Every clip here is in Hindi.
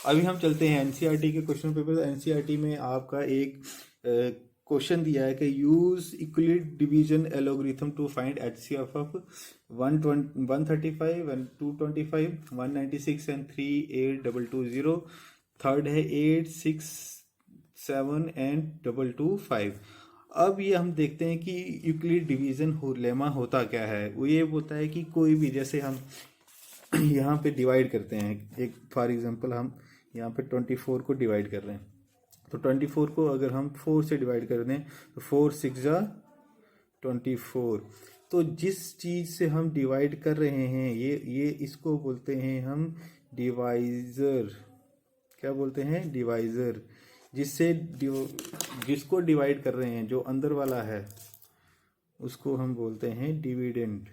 अभी हम चलते हैं एनसीईआरटी के क्वेश्चन पेपर। एनसीईआरटी में आपका एक क्वेश्चन दिया है कि use Euclid division algorithm to find HCF of 135 and 225 196 and 38220। Third है 8 6 7 एंड 225। अब ये हम देखते हैं कि यूक्लिड डिवीजन लेमा होता क्या है। वो ये होता है कि कोई भी, जैसे हम यहाँ पे डिवाइड करते हैं, एक फॉर एग्जांपल हम यहाँ पे 24 को डिवाइड कर रहे हैं, तो 24 को अगर हम 4 से डिवाइड कर दें तो 4 6 जा 24। तो जिस चीज़ से हम डिवाइड कर रहे हैं ये इसको बोलते हैं हम डिवाइज़र। क्या बोलते हैं? डिवाइज़र। जिसको डिवाइड कर रहे हैं, जो अंदर वाला है, उसको हम बोलते हैं डिविडेंड।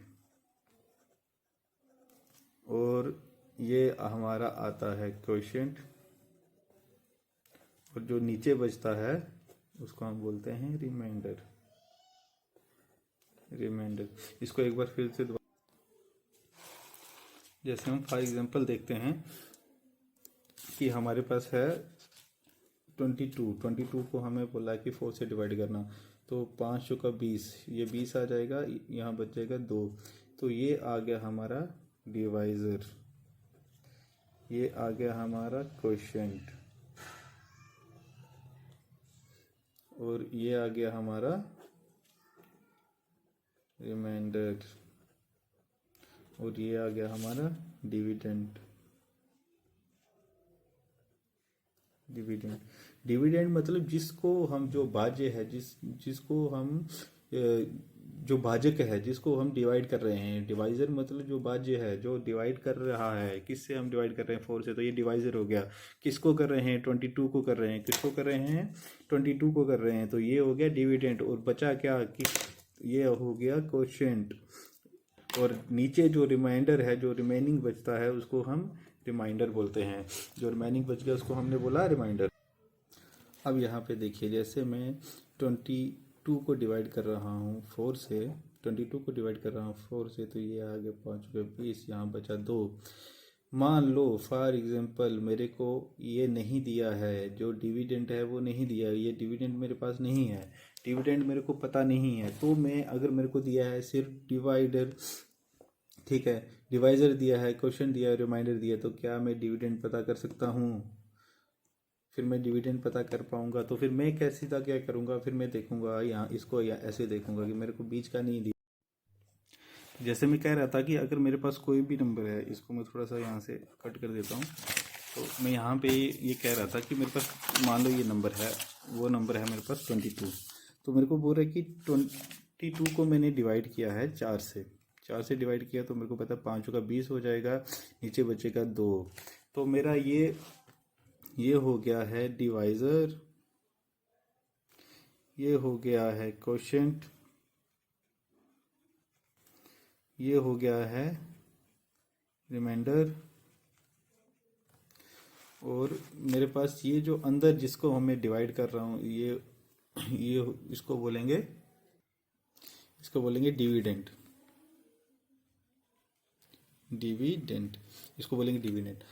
और ये हमारा आता है क्वोशिएंट, और जो नीचे बचता है उसको हम बोलते हैं रिमाइंडर। इसको एक बार फिर से जैसे हम फॉर एग्जांपल देखते हैं कि हमारे पास है 22 को हमें बोला कि 4 से डिवाइड करना, तो 5 चौका 20, ये 20 आ जाएगा, यहाँ बच जाएगा 2। तो ये आ गया हमारा डिवाइज़र, ये आ गया हमारा क्वोशिएंट, और ये आ गया हमारा रिमाइंडर, और ये आ गया हमारा डिविडेंड। डिविडेंड मतलब जिसको हम, जो भाज्य है, जिसको हम जो भाजक है, जिसको हम डिवाइड कर रहे हैं। डिवाइजर मतलब जो भाज्य है, जो डिवाइड कर रहा है। किससे हम डिवाइड कर रहे हैं? 4 से, तो ये डिवाइजर हो गया। किसको कर रहे हैं? 22 को कर रहे हैं। किसको कर रहे हैं? 22 को कर रहे हैं, तो ये हो गया डिविडेंड। और बचा क्या कि ये हो गया क्वोशिएंट, और नीचे जो रिमाइंडर है, जो रिमेनिंग बचता है, उसको हम रिमाइंडर बोलते हैं। जो रिमेनिंग बच गया उसको हमने बोला रिमाइंडर। अब यहाँ पे देखिए, जैसे मैं 22 को डिवाइड कर रहा हूँ 4 से, 22 को डिवाइड कर रहा हूँ 4 से, तो ये आ गया 5 का 20, यहाँ बचा 2। मान लो फॉर एग्जांपल मेरे को ये नहीं दिया है, जो डिविडेंड है वो नहीं दिया है, ये डिविडेंड मेरे पास नहीं है, डिविडेंड मेरे को पता नहीं है। तो मैं, अगर मेरे को दिया है सिर्फ डिवाइडर, ठीक है, डिवाइजर दिया है, क्वेश्चन दिया है, रिमाइंडर दिया है, तो क्या मैं डिविडेंड पता कर सकता हूँ? फिर मैं डिविडेंड पता कर पाऊंगा? तो फिर मैं कैसे था, क्या करूँगा? फिर मैं देखूंगा यहाँ, इसको या ऐसे देखूंगा कि मेरे को बीच का नहीं दिया। जैसे मैं कह रहा था कि अगर मेरे पास कोई भी नंबर है, इसको मैं थोड़ा सा यहाँ से कट कर देता हूँ। तो मैं यहाँ पे ये कह रहा था कि मेरे पास, मान लो ये नंबर है, वो नंबर है मेरे पास 22। तो मेरे को बोल रहा है कि 22 को मैंने डिवाइड किया है 4 से, 4 से डिवाइड किया, तो मेरे को पता है 5 का 20 हो जाएगा, नीचे बचेगा 2। तो मेरा ये हो गया है डिवाइज़र, ये हो गया है क्वोशिएंट, ये हो गया है रिमाइंडर, और मेरे पास ये जो अंदर जिसको हमें डिवाइड कर रहा हूँ, ये इसको बोलेंगे डिविडेंड। इसको बोलेंगे डिविडेंड।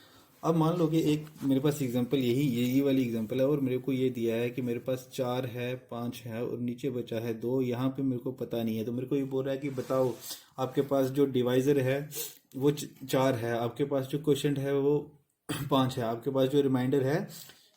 अब मान लो कि एक मेरे पास एग्जांपल यही वाली एग्जांपल है, और मेरे को ये दिया है कि मेरे पास 4 है, 5 है, और नीचे बचा है 2। यहाँ पे मेरे को पता नहीं है, तो मेरे को ये बोल रहा है कि बताओ, आपके पास जो डिवाइज़र है वो 4 है, आपके पास जो क्वोशिएंट है वो 5 है, आपके पास जो रिमाइंडर है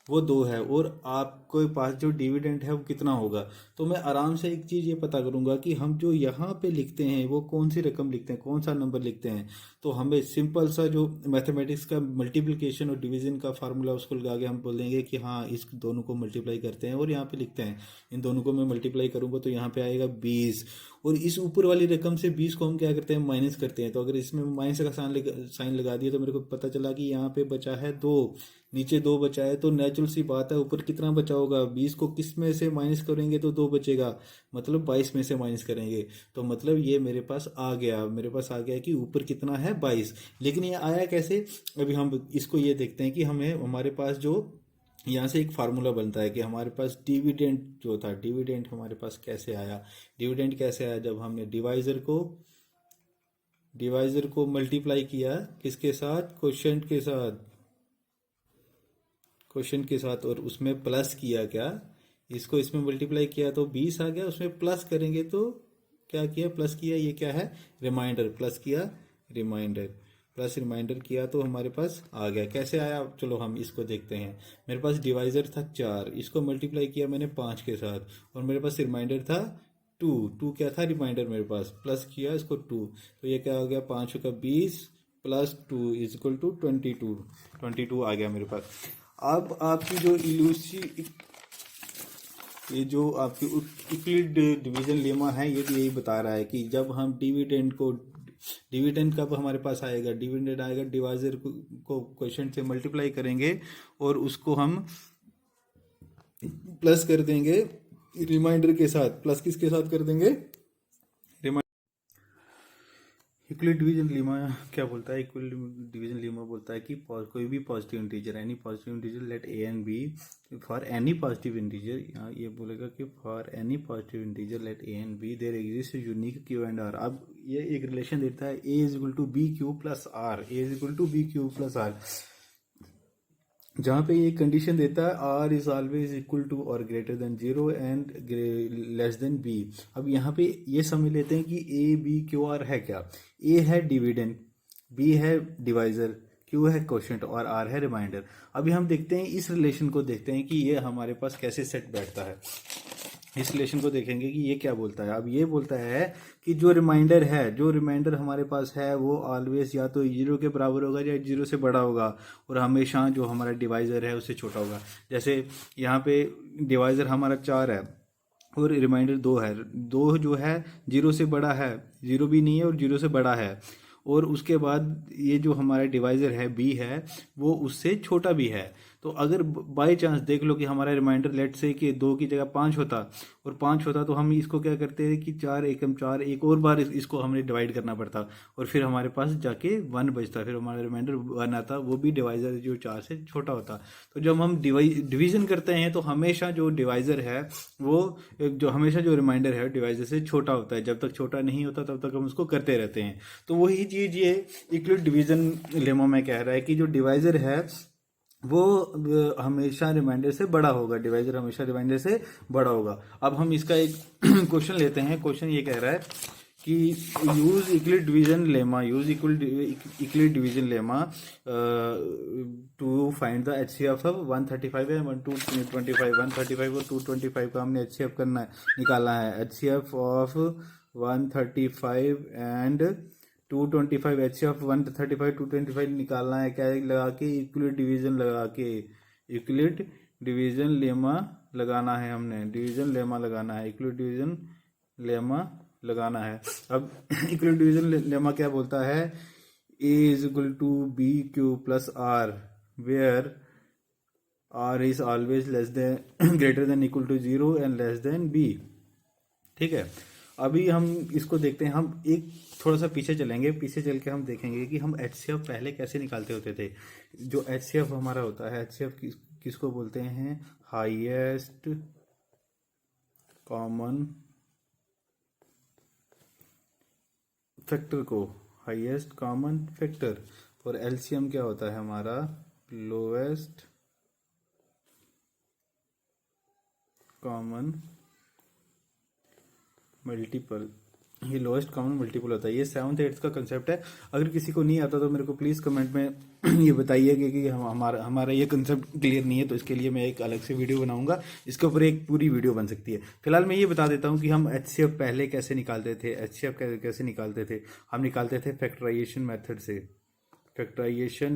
वो 2 है, और आपके पास जो डिविडेंड है वो कितना होगा। तो मैं आराम से एक चीज़ ये पता करूंगा कि हम जो यहाँ पे लिखते हैं वो कौन सी रकम लिखते हैं, कौन सा नंबर लिखते हैं। तो हमें सिंपल सा जो मैथमेटिक्स का मल्टीप्लिकेशन और डिवीजन का फार्मूला, उसको लगा के हम बोल देंगे कि हाँ, इस दोनों को मल्टीप्लाई करते हैं और यहाँ पे लिखते हैं। इन दोनों को मैं मल्टीप्लाई करूंगा तो यहाँ पे आएगा 20, और इस ऊपर वाली रकम से 20 को हम क्या करते हैं? माइनस करते हैं। तो अगर इसमें माइनस का साइन लगा दिया, तो मेरे को पता चला कि यहाँ पे बचा है 2, नीचे 2 बचा है, तो नेचुरल सी बात है, ऊपर कितना बचा होगा? 20 को किस में से माइनस करेंगे तो 2 बचेगा, मतलब 22 में से माइनस करेंगे। तो मतलब ये मेरे पास आ गया कि ऊपर कितना है? 22। लेकिन ये आया कैसे? अभी हम इसको ये देखते हैं कि हमारे पास जो यहाँ से एक फार्मूला बनता है कि हमारे पास डिविडेंड जो था, डिविडेंड हमारे पास कैसे आया? डिविडेंड कैसे आया? जब हमने डिवाइजर को मल्टीप्लाई किया किसके साथ? क्वोशिएंट के साथ। क्वेश्चन के साथ और उसमें प्लस किया क्या, इसको इसमें मल्टीप्लाई किया तो 20 आ गया, उसमें प्लस करेंगे तो क्या किया, प्लस किया, ये क्या है, रिमाइंडर, प्लस किया रिमाइंडर, प्लस रिमाइंडर किया तो हमारे पास आ गया। कैसे आया, चलो हम इसको देखते हैं। मेरे पास डिवाइजर था 4, इसको मल्टीप्लाई किया मैंने 5 के साथ और मेरे पास रिमाइंडर था 2, 2 क्या था रिमाइंडर मेरे पास, प्लस किया इसको 2, तो ये क्या हो गया, 5 का 20 प्लस 2 इज इक्वल टू 22, 22 आ गया मेरे पास। अब आपकी जो ये जो आपकी यूक्लिड डिवीजन लेमा है ये भी यही बता रहा है कि जब हम डिविडेंड कब हमारे पास आएगा, डिविडेंड आएगा डिवाइजर को क्वेश्चन से मल्टीप्लाई करेंगे और उसको हम प्लस कर देंगे रिमाइंडर के साथ। प्लस किसके साथ कर देंगे, इक्वल डिवीजन लीमा क्या बोलता है, इक्वल डिवीजन लीमा बोलता है कि कोई भी positive integer, any positive integer let a and b, for any positive integer, यहाँ ये बोलेगा कि for any positive integer let a and b there exist unique q and r. अब ये एक रिलेशन देता है a is equal to B Q plus r, a is equal to B Q plus r, जहाँ पे ये कंडीशन देता है r is always equal to और greater than 0 and less than B. अब यहाँ पे ये समझ लेते हैं कि ए बी क्यू आर है क्या, ए है डिविडेंड, बी है डिवाइजर, क्यू है क्वोशिएंट और आर है रिमाइंडर। अभी हम देखते हैं इस रिलेशन को, देखते हैं कि ये हमारे पास कैसे सेट बैठता है। इस रिलेशन को देखेंगे कि ये क्या बोलता है। अब ये बोलता है कि जो रिमाइंडर है, जो रिमाइंडर हमारे पास है वो ऑलवेज या तो 0 के बराबर होगा या 0 से बड़ा होगा और हमेशा जो हमारा डिवाइजर है उससे छोटा होगा। जैसे यहाँ पे डिवाइजर हमारा 4 है और रिमाइंडर 2 है, 2 जो है 0 से बड़ा है, 0 भी नहीं है और 0 से बड़ा है, और उसके बाद ये जो हमारा डिवाइजर है बी है वो उससे छोटा भी है। तो अगर बाय चांस देख लो कि हमारा रिमाइंडर लेट से कि 2 की जगह 5 होता और 5 होता तो हम इसको क्या करते हैं कि 4 एकम 4, एक और बार इसको हमें डिवाइड करना पड़ता और फिर हमारे पास जाके 1 बचता, फिर हमारा रिमाइंडर 1 आता, वो भी डिवाइजर जो 4 से छोटा होता। तो जब हम डिवीजन करते हैं तो हमेशा जो डिवाइजर है वो जो हमेशा जो रिमाइंडर है डिवाइजर से छोटा होता है, जब तक छोटा नहीं होता तब तक हम उसको करते रहते हैं। तो वही चीज़ ये इक्वल डिवीजन लेमा में कह रहा है कि जो डिवाइजर है वो हमेशा रिमाइंडर से बड़ा होगा, डिवाइजर हमेशा रिमाइंडर से बड़ा होगा। अब हम इसका एक क्वेश्चन लेते हैं। क्वेश्चन ये कह रहा है कि use equal division lemma, use equal division lemma to find the HCF of 135 है 225, 135 और 225 का हमने HCF करना है, निकालना है। HCF ऑफ 135 एंड 225, HCF 135 225 निकालना है, क्या लगा के, इक्वलिट डिवीजन लगा के, इक्वलिट डिवीजन लेमा लगाना है, हमने डिवीजन लेमा लगाना है, इक्वलिट डिवीजन लेमा लगाना है। अब इक्वलिट डिवीजन लेमा क्या बोलता है, A is equal to B Q plus are where are is always less than greater than equal to 0 and less than B. ठीक है, अभी हम इसको देखते हैं। हम एक थोड़ा सा पीछे चलेंगे, पीछे चल के हम देखेंगे कि हम HCF पहले कैसे निकालते होते थे। जो HCF हमारा होता है, HCF किसको बोलते हैं, हाईएस्ट कॉमन फैक्टर को, हाईएस्ट कॉमन फैक्टर, और LCM क्या होता है हमारा, लोएस्ट कॉमन मल्टीपल। ये लोएस्ट कॉमन मल्टीपल होता है। ये 7th 8th का कंसेप्ट है। अगर किसी को नहीं आता तो मेरे को प्लीज़ कमेंट में ये बताइए कि हमारा ये कंसेप्ट क्लियर नहीं है, तो इसके लिए मैं एक अलग से वीडियो बनाऊंगा, इसके ऊपर एक पूरी वीडियो बन सकती है। फिलहाल मैं ये बता देता हूँ कि हम HCF पहले कैसे निकालते थे। HCF कैसे निकालते थे, हम निकालते थे फैक्टराइजेशन मेथड से। फैक्टराइजेशन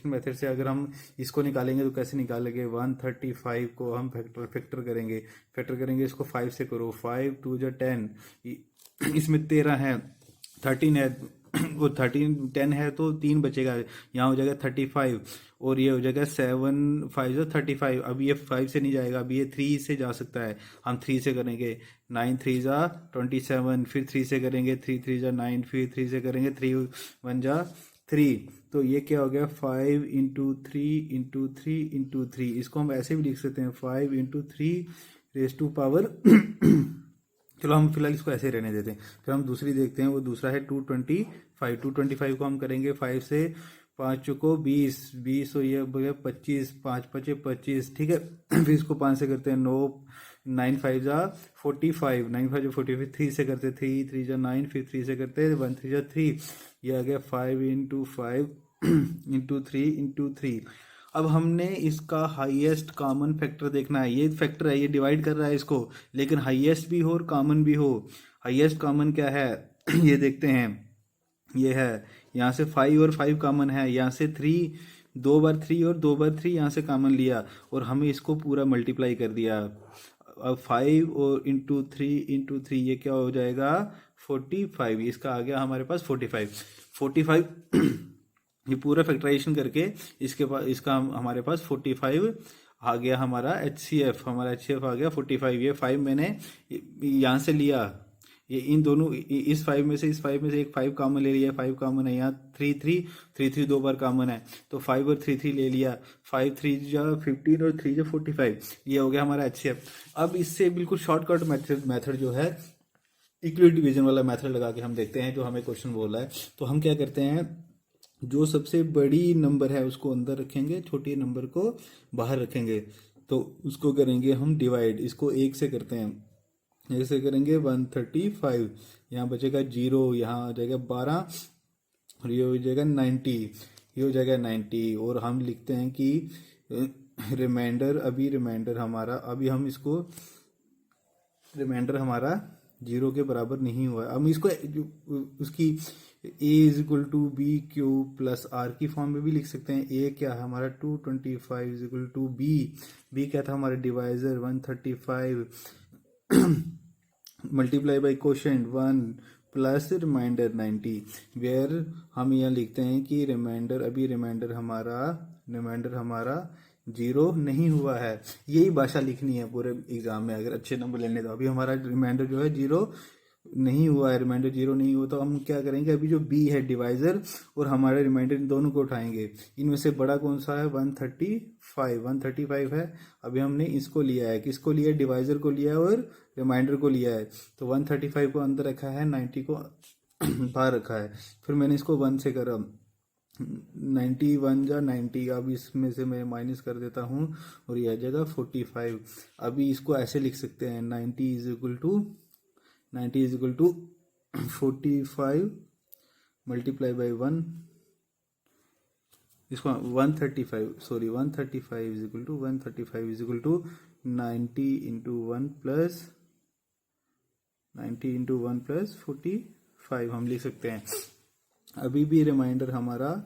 मेथड से अगर हम इसको निकालेंगे तो कैसे निकालेंगे, 135 को हम फैक्टर करेंगे इसको 5 से करो, 5 2 जा 10, इसमें 13 है, 13 है, वो 13 10 है तो 3 बचेगा, यहाँ हो जाएगा 35 और ये हो जाएगा 7 5 जा 35। अब ये 5 से नहीं जाएगा, अब ये 3 से जा सकता है, हम 3 से करेंगे, 9 3 जा 27, फिर 3 से करेंगे, 3 3 जा 9, फिर 3 से करेंगे, 3 1 जा 3, तो ये क्या हो गया 5 इंटू 3 इंटू 3 इंटू 3। इसको हम ऐसे भी लिख सकते हैं 5 इंटू 3 रेज टू पावर चलो हम फिलहाल इसको ऐसे रहने देते हैं। फिर हम दूसरी देखते हैं, वो दूसरा है 225। 225 को हम करेंगे 5 से 5 चौको 20, 20 और ये हो गया 25, 5 पचे 25, ठीक है। फिर इसको 5 से करते हैं 9, 9 5 जा 45, 9 5 जा 45, 3 से करते 3, 3 जा 9, फिर 3 से करते 1 3 जा 3, ये आ गया 5 इंटू 5 इंटू 3 इंटू 3। अब हमने इसका हाईएस्ट कॉमन फैक्टर देखना है। ये फैक्टर है, ये डिवाइड कर रहा है इसको, लेकिन हाईएस्ट भी हो और कॉमन भी हो। हाईएस्ट कॉमन क्या है ये देखते हैं, ये है यहाँ से 5 और 5 कॉमन है, यहाँ से 3, 2 बार 3 और 2 बार 3 यहाँ से कॉमन लिया और हमें इसको पूरा मल्टीप्लाई कर दिया। अब 5 और इंटू 3 ये क्या हो जाएगा 45, इसका आ गया हमारे पास 45 ये पूरा फैक्टराइजेशन करके इसके पास इसका हमारे पास 45 आ गया हमारा HCF, हमारा HCF आ गया 45। ये 5 मैंने यहाँ से लिया, ये इन दोनों इस 5 में से एक 5 कॉमन ले लिया, 5 कॉमन है यहाँ 3 दो बार कॉमन है तो 5 और 3 ले लिया, 5 3 जा 15 और 3 जा 45, ये हो गया हमारा HCF। अब इससे बिल्कुल शॉर्टकट मेथड जो है इक्वल डिवीजन वाला मेथड लगा के हम देखते हैं जो हमें क्वेश्चन बोला है। तो हम क्या करते हैं, जो सबसे बड़ी नंबर है उसको अंदर रखेंगे, छोटी नंबर को बाहर रखेंगे, तो उसको करेंगे हम डिवाइड। इसको 1 से करते हैं, ऐसे करेंगे 135, यहाँ बचेगा 0, यहाँ आ जाएगा 12 और ये हो जाएगा 90, ये हो जाएगा 90। और हम लिखते हैं कि रिमाइंडर अभी हम इसको रिमाइंडर हमारा 0 के बराबर नहीं हुआ है। अब इसको उसकी a is equal to B Q plus R की फॉर्म में भी लिख सकते हैं। a क्या है हमारा 225 इज इक्वल टू b क्या था हमारा divisor 135 multiply by quotient 1 plus remainder 90, where हम यहाँ लिखते हैं कि रिमाइंडर हमारा 0 नहीं हुआ है। यही भाषा लिखनी है पूरे एग्जाम में अगर अच्छे नंबर लेने। तो अभी हमारा रिमाइंडर जो है 0 नहीं हुआ है, रिमाइंडर 0 नहीं हुआ, तो हम क्या करेंगे, अभी जो b है डिवाइजर और हमारे रिमाइंडर इन दोनों को उठाएंगे। इनमें से बड़ा कौन सा है 135 है। अभी हमने इसको लिया है, किसको लिया है, डिवाइजर को लिया है और रिमाइंडर को लिया है। तो 135 को अंदर रखा है, 90 को बाहर रखा है। फिर मैंने इसको 1 से करा, 91 जा 90, अब इसमें से मैं माइनस कर देता हूँ और ये आ जाएगा 45। अभी इसको ऐसे लिख सकते हैं 90 is equal to 45 multiply by 1, इसको 135 is equal to 90 into 1 plus 45 हम लिख सकते हैं। अभी भी रिमाइंडर हमारा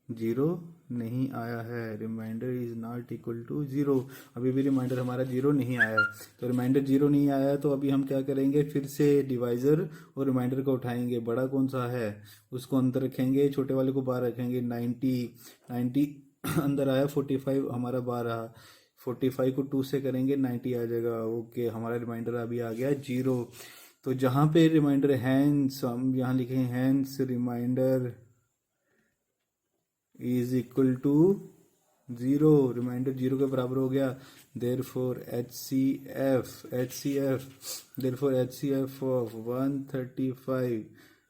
0 नहीं आया है, remainder is not equal to 0, अभी भी रिमाइंडर हमारा 0 नहीं आया है। तो रिमाइंडर 0 नहीं आया है, तो अभी हम क्या करेंगे, फिर से डिवाइजर और रिमाइंडर को उठाएंगे। बड़ा कौन सा है उसको अंदर रखेंगे, छोटे वाले को बाहर रखेंगे। 90 अंदर आया, 45 हमारा बाहर आया, 45 को 2 से करेंगे 90 आ जाएगा। ओके, हमारा रिमाइंडर अभी आ गया 0। तो जहाँ पे रिमाइंडर हैंस, हम यहाँ लिखेंगे hence remainder is equal to 0, remainder 0 के बराबर हो गया। Therefore HCF of 135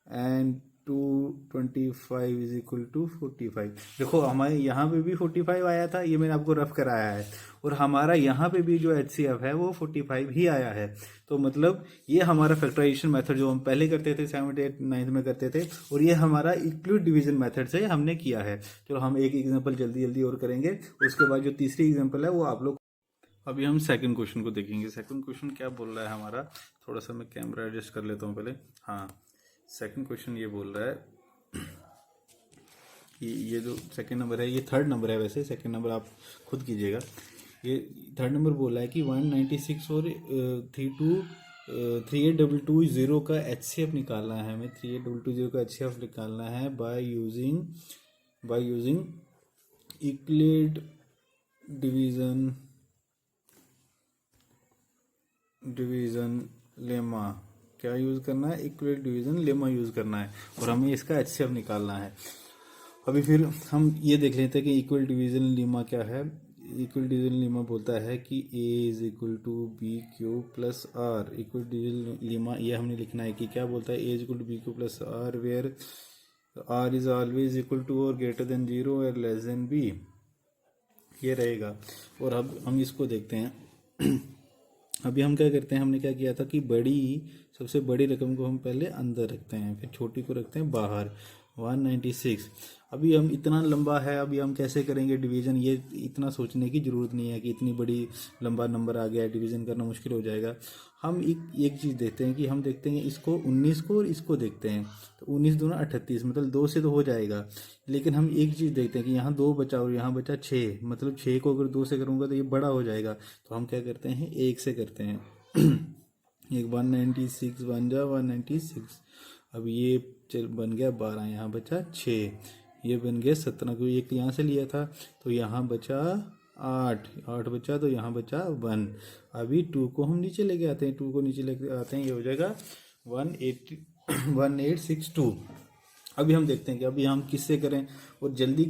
and 225 is equal to 45। देखो हमारे यहाँ पे भी 45 आया था, ये मैंने आपको रफ कराया है, और हमारा यहाँ पे भी जो HCF है वो 45 ही आया है। तो मतलब ये हमारा फैक्टराइजेशन मेथड जो हम पहले करते थे 7th 8th 9th में करते थे, और ये हमारा इक्वल डिवीजन मेथड से हमने किया है। चलो हम एक एग्जाम्पल जल्दी और करेंगे, उसके बाद जो तीसरी एग्जाम्पल है वो आप लोग। अभी हम सेकंड क्वेश्चन को देखेंगे। सेकंड क्वेश्चन क्या बोल रहा है हमारा, थोड़ा सा मैं कैमरा एडजस्ट कर लेता हूँ पहले। हाँ, सेकंड क्वेश्चन ये बोल रहा है कि ये जो सेकंड नंबर है, ये थर्ड नंबर है, वैसे सेकंड नंबर आप खुद कीजिएगा। ये थर्ड नंबर बोला है कि 196 और 3822 का HCF निकालना है हमें। 3822 का HCF निकालना है by using equal division lemma. क्या यूज करना है, इक्वल डिवीजन लेमा यूज करना है, और हमें इसका HCF निकालना है। अभी फिर हम ये देख लेते हैं कि इक्वल डिवीजन लेमा क्या है। इक्वल डिवीजन लेमा बोलता है कि A is equal to B Q plus R. Equal division lemma ये हमने लिखना है कि क्या बोलता है, A is equal to B Q plus are, where are is always equal to और ग्रेटर देन 0 और लेस देन बी, ये रहेगा। और अब हम इसको देखते हैं। अभी हम क्या करते हैं, हमने क्या किया था कि सबसे बड़ी रकम को हम पहले अंदर रखते हैं, फिर छोटी को रखते हैं बाहर। 196। अभी हम इतना लंबा है, अभी हम कैसे करेंगे डिवीज़न, ये इतना सोचने की ज़रूरत नहीं है कि इतनी बड़ी लंबा नंबर आ गया है, डिवीज़न करना मुश्किल हो जाएगा। हम एक चीज़ देखते हैं कि हम देखते हैं इसको 19 को और इसको देखते हैं, तो 19 दूना 38, मतलब 2 से तो हो जाएगा। लेकिन हम एक चीज़ देखते हैं कि यहाँ 2 बचा और यहाँ बचा 6, मतलब 6 को अगर 2 से करूँगा तो ये बड़ा हो जाएगा, तो हम क्या करते हैं 1 से करते हैं। एक 196 बन जा 196। अब ये चल बन गया 12, यहाँ बचा 6, ये बन गया 17, क्योंकि एक यहाँ से लिया था, तो यहाँ बचा 8 बचा, तो यहाँ बचा 1। अभी 2 को हम नीचे लेके आते हैं, 2 को नीचे लेके आते हैं, ये हो जाएगा 1862। अभी हम देखते हैं कि अभी हम किससे करें, और जल्दी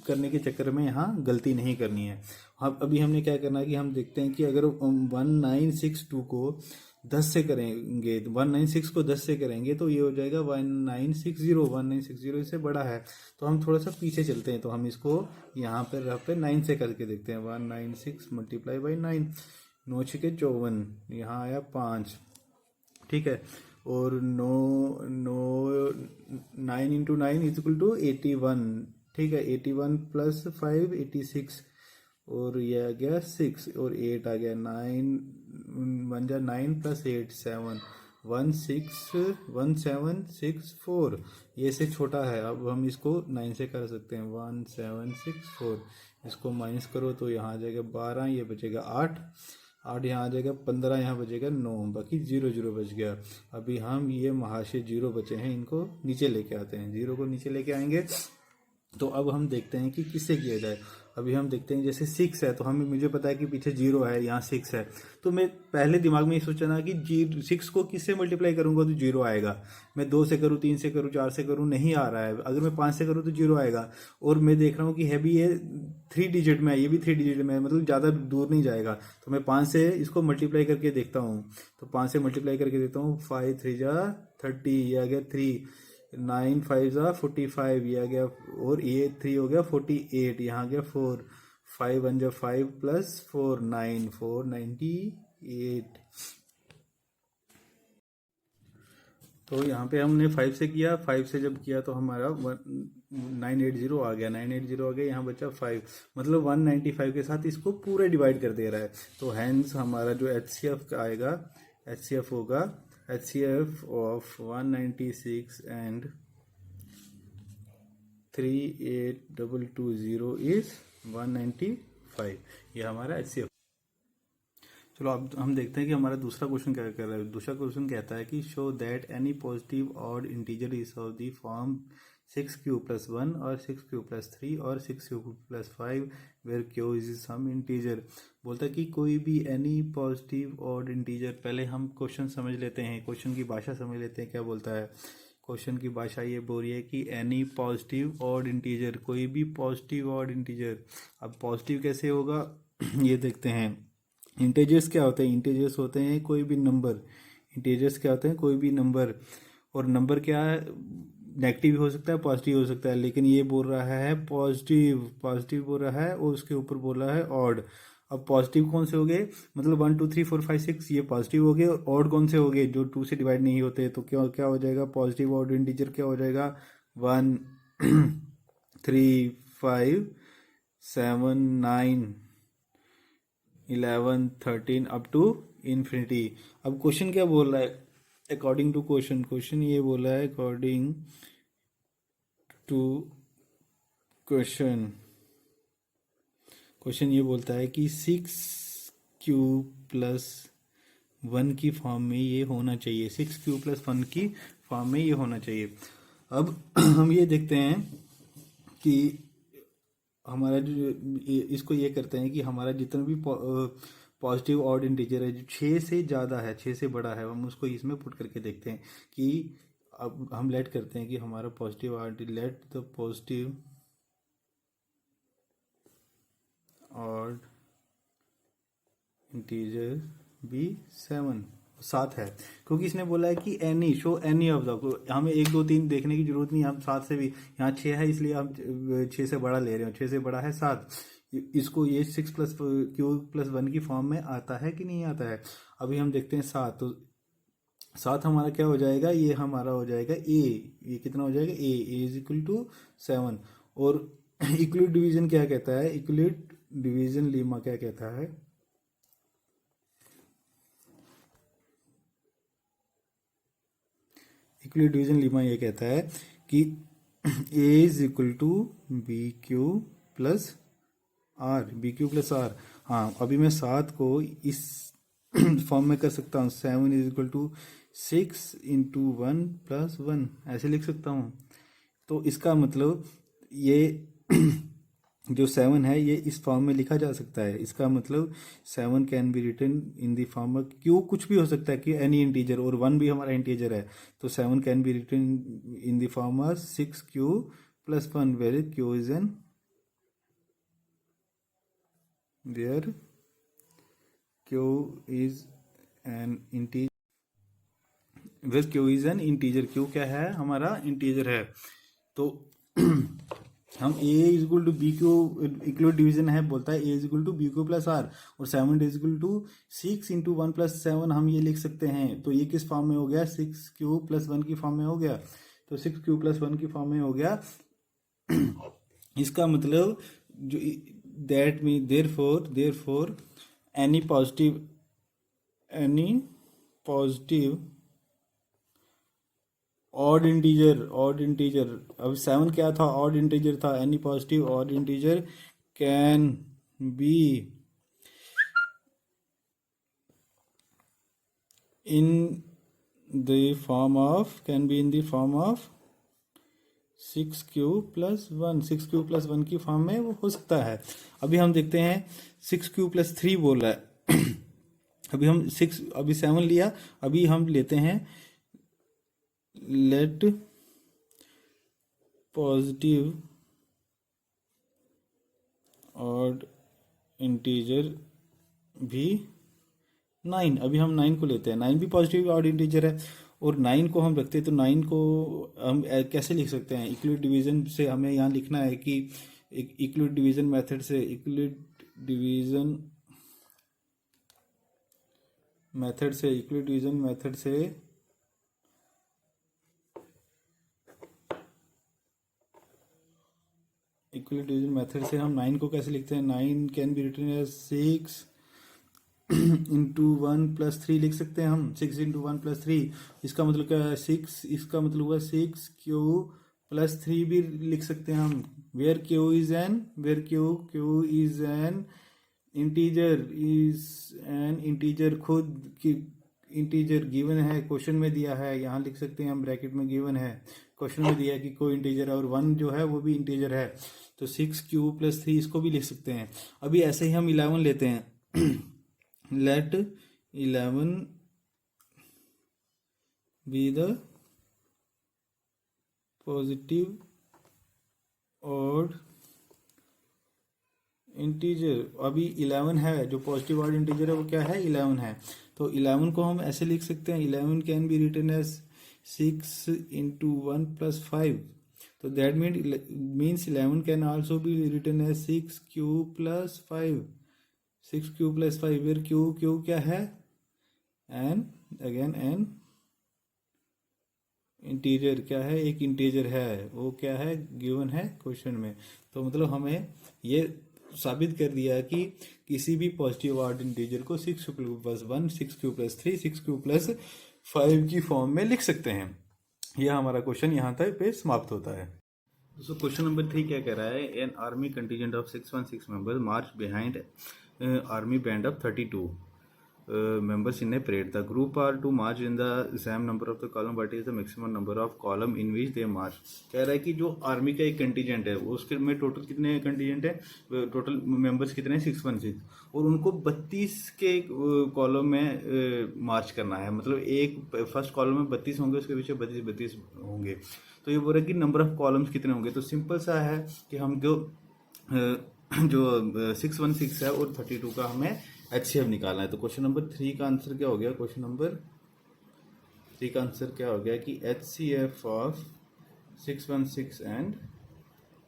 करने के चक्कर में यहाँ गलती नहीं करनी है। अब अभी हमने क्या करना है कि हम देखते हैं कि अगर 1962 को 10 से करेंगे, 196 को 10 से करेंगे तो ये हो जाएगा 1960। 1960 इससे बड़ा है, तो हम थोड़ा सा पीछे चलते हैं, तो हम इसको यहाँ पे 9 से करके देखते हैं। 196 मल्टीप्लाई बाई 9, 9 छके 54, यहाँ आया 5, ठीक है। और 9 इंटू 9 इज इक्वल टू 81, ठीक है। 81 प्लस 5 86, और ये आ गया 6, और 8 आ गया 9, बन जा 9 प्लस 8 7, 1764। ये से छोटा है, अब हम इसको 9 से कर सकते हैं। 1764, इसको माइनस करो तो यहाँ आ जाएगा 12, ये बचेगा 8, यहाँ आ जाएगा 15, यहाँ बचेगा 9, बाकी 0 0 बच गया। अभी हम ये महाशय 0 बचे हैं, इनको नीचे लेके आते हैं, 0 को नीचे लेके आएंगे। तो अब हम देखते हैं कि किससे किया जाए। अभी हम देखते हैं जैसे 6 है, तो हमें मुझे पता है कि पीछे 0 है, यहाँ 6 है, तो मैं पहले दिमाग में ये सोचा ना कि 6 को किससे मल्टीप्लाई करूंगा तो 0 आएगा। मैं 2 से करूँ, 3 से करूँ, 4 से करूँ, नहीं आ रहा है। अगर मैं 5 से करूँ तो 0 आएगा, और मैं देख रहा हूँ कि है भी ये 3 डिजिट में है, ये भी 3 डिजिट में है, मतलब ज़्यादा दूर नहीं जाएगा। तो मैं 5 से इसको मल्टीप्लाई करके देखता हूँ, तो 5 से मल्टीप्लाई करके देखता हूँ, 5 3 जा 30, ये आ गया 3, 9 5 जा 45, ये आ गया, और ये 3 हो गया 48, यहाँ गया 4, 5 1 जा 5 प्लस 4 9, 498। तो यहाँ पे हमने 5 से किया, 5 से जब किया तो हमारा 980 आ गया, 980 आ गया, यहाँ बचा 5, मतलब 195 के साथ इसको पूरे डिवाइड कर दे रहा है। तो हैंस हमारा जो HCF आएगा, HCF होगा HCF ऑफ 196 एंड 38220 इज 195, ये हमारा HCF। चलो अब हम देखते हैं कि हमारा दूसरा क्वेश्चन क्या कर रहा है। दूसरा क्वेश्चन कहता है कि show that any positive odd integer is of the form 6q plus 1 और 6q प्लस 3 और 6q plus 5 where q is some integer. बोलता है कि कोई भी एनी पॉजिटिव ऑड इंटीजर, पहले हम क्वेश्चन समझ लेते हैं, क्वेश्चन की भाषा समझ लेते हैं क्या बोलता है। क्वेश्चन की भाषा ये बोल रही है कि एनी पॉजिटिव ऑड इंटीजर, कोई भी पॉजिटिव ऑड इंटीजर। अब पॉजिटिव कैसे होगा ये देखते हैं। इंटीजर्स क्या होते हैं, इंटीजर्स होते हैं कोई भी नंबर। इंटीजर्स क्या होते हैं, कोई भी नंबर। और नंबर क्या है, नेगेटिव भी हो सकता है, पॉजिटिव हो सकता है, लेकिन ये बोल रहा है पॉजिटिव, पॉजिटिव बोल रहा है, और उसके ऊपर बोल रहा है ऑड। अब पॉजिटिव कौन से हो गए, मतलब 1 2 3 4 5 6 ये पॉजिटिव हो गए, और ऑड कौन से हो गए, जो 2 से डिवाइड नहीं होते। तो क्या क्या हो जाएगा, पॉजिटिव ऑड इंटीजर क्या हो जाएगा, 1 3 5 7 9 11 13 अप टू इन्फिनिटी। अब क्वेश्चन क्या बोल रहा है, अकॉर्डिंग टू क्वेश्चन ये बोला है, अकॉर्डिंग टू क्वेश्चन ये बोलता है कि 6q प्लस 1 की फॉर्म में ये होना चाहिए, 6q प्लस 1 की फॉर्म में ये होना चाहिए। अब हम ये देखते हैं कि हमारा जो इसको ये करते हैं कि हमारा जितना भी पॉजिटिव ऑड इंटीजर है जो 6 से ज़्यादा है, 6 से बड़ा है, हम उसको इसमें पुट करके देखते हैं कि अब हम लेट करते हैं कि हमारा positive odd, let the positive odd integer be 7। सात है, क्योंकि इसने बोला है कि any show any of the, हमें एक दो तीन देखने की जरूरत नहीं, हम सात से भी, यहाँ छः है इसलिए हम छः से बड़ा ले रहे हो, छः से बड़ा है सात। इसको ये six plus Q plus one की फॉर्म में आता है कि नहीं आता है। अभी हम देखते हैं सात, तो सात हमारा क्या हो जाएगा, ये हमारा हो जाएगा ए, ये कितना हो जाएगा ए इज इक्वल टू 7। और इक्वलिट डिवीजन क्या कहता है, इक्वलिट डिवीजन लीमा क्या कहता है, इक्वलिट डिवीजन लीमा ये कहता है कि a is equal to B Q plus r, b Q plus r. हाँ, अभी मैं सात को इस फॉर्म में कर सकता हूँ, 7 इज इक्वल टू 6 इंटू 1 + 1, ऐसे लिख सकता हूँ। तो इसका मतलब ये जो 7 है ये इस फॉर्म में लिखा जा सकता है। इसका मतलब 7 can be written in the form of Q, कुछ भी हो सकता है कि एनी इंटीजर, और 1 भी हमारा इंटीजर है, तो 7 can be written in the form of 6q + 1, where q is an, where q is an integer, where q is an integer, q क्या है हमारा इंटीजर है। तो हम a is equal to B q, equal division है, बोलता है a is equal to B Q plus r, और 7 इज इक्वल टू 6 इंटू 1 + 7 हम ये लिख सकते हैं। तो ये किस फॉर्म में हो गया, 6q + 1 की फॉर्म में हो गया। तो 6q + 1 की फॉर्म में हो गया। इसका मतलब जो that mean therefore any positive odd integer, अब 7 क्या था, ऑड इंटीजर था, any positive odd integer can be in the form of 6q + 1, 6q + 1 की फॉर्म में वो हो सकता है। अभी हम देखते हैं 6q + 3 बोल रहा है। अभी हम 7 लिया, अभी हम लेते हैं लेट पॉजिटिव ऑड इंटीजर भी 9, अभी हम 9 को लेते हैं, 9 भी पॉजिटिव ऑड इंटीजर है, और 9 को हम रखते हैं, तो 9 को हम कैसे लिख सकते हैं, इक्वलिट डिवीजन से हमें यहाँ लिखना है कि इक्वलिट डिवीजन मेथड से, इक्वलिट डिवीजन मेथड से हम 9 को कैसे लिखते हैं, 9 can be written as 6 into 1 + 3 लिख सकते हैं हम, 6 इंटू 1 + 3। इसका मतलब क्या है, 6, इसका मतलब हुआ 6q + 3 भी लिख सकते हैं हम, where q is an integer, खुद की इंटीजर गिवन है, क्वेश्चन में दिया है, यहाँ लिख सकते हैं हम ब्रैकेट में, गिवन है, क्वेश्चन में दिया है कि कोई इंटीजर है, और 1 जो है वो भी इंटीजर है, तो 6q + 3 इसको भी लिख सकते हैं। अभी ऐसे ही हम 11 लेते हैं। Let 11 be the positive odd integer. अभी 11 है, जो पॉजिटिव ऑड इंटीजर है वो क्या है, 11 है। तो 11 को हम ऐसे लिख सकते हैं, 11 can be written as 6 into 1 + 5, तो that means 11 can also be written as 6q + 5, 6q + 5, where q क्या है, एन, अगेन एन इंटीजर, क्या है, एक इंटीजर है, वो क्या है, गिवन है क्वेश्चन में। तो मतलब हमें ये साबित कर दिया कि किसी भी पॉजिटिव ऑड इंटीजर को 6q + 1, 6q + 3, 6q + 5 की फॉर्म में लिख सकते हैं। यह हमारा क्वेश्चन यहाँ तक पे समाप्त होता है। दोस्तों क्वेश्चन नंबर 3 क्या कह रहा है, an army contingent of 616 members March behind army band of 32 members in a parade. The group are to march in the same number of the column. What is the maximum number of column in which they march? कह रहा है कि जो आर्मी का एक कंटीजेंट है उसके में टोटल कितने कंटीजेंट है, टोटल मेंबर्स कितने हैं, 616, और उनको 32 के कॉलम में मार्च करना है। मतलब एक फर्स्ट कॉलम में 32 होंगे, उसके पीछे 32 होंगे। तो ये बोल रहा है कि नंबर ऑफ कॉलम्स कितने होंगे। तो सिंपल सा है कि हम जो 616 है और 32 का हमें HCF निकालना है। तो क्वेश्चन नंबर 3 का आंसर क्या हो गया? क्वेश्चन नंबर 3 का आंसर क्या हो गया कि HCF ऑफ 616 एंड